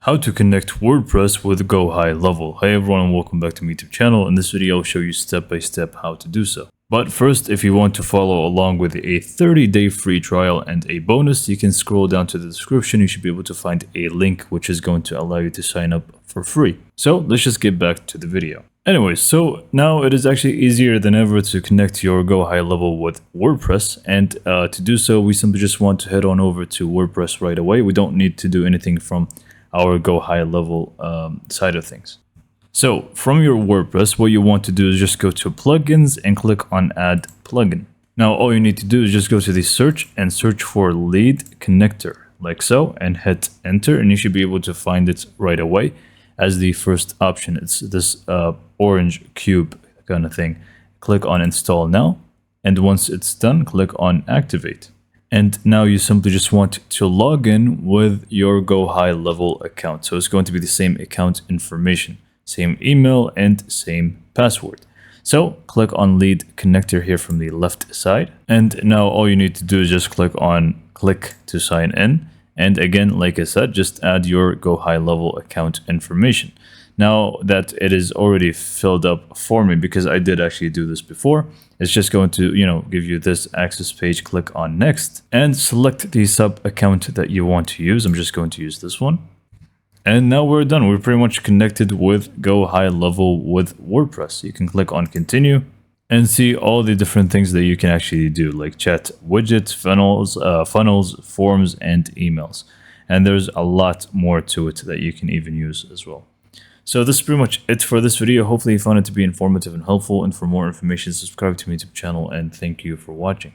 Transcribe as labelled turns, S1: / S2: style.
S1: How to connect WordPress with GoHighLevel. Hey everyone, and welcome back to my YouTube channel. In this video, I'll show you step by step how to do so. But first, if you want to follow along with a 30-day free trial and a bonus, you can scroll down to the description. You should be able to find a link which is going to allow you to sign up for free. So let's just get back to the video. Anyways, so now it is actually easier than ever to connect your GoHighLevel with WordPress. And to do so, we simply just want to head on over to WordPress right away. We don't need to do anything from our GoHighLevel side of things. So from your WordPress, what you want to do is just go to plugins and click on add plugin. Now all you need to do is just go to the search and search for LeadConnector like so and hit enter, and you should be able to find it right away as the first option. It's this orange cube kind of thing. Click on install now, and once it's done, click on activate. And now you simply just want to log in with your GoHighLevel account. So it's going to be the same account information, same email and same password. So click on LeadConnector here from the left side. And now all you need to do is just click to sign in. And again, like I said, just add your GoHighLevel account information. Now that it is already filled up for me, because I did actually do this before, it's just going to, give you this access page. Click on next and select the sub account that you want to use. I'm just going to use this one. And now we're done. We're pretty much connected with GoHighLevel with WordPress. You can click on continue and see all the different things that you can actually do, like chat widgets, funnels, forms, and emails. And there's a lot more to it that you can even use as well. So this is pretty much it for this video. Hopefully you found it to be informative and helpful. And for more information, subscribe to my YouTube channel, and thank you for watching.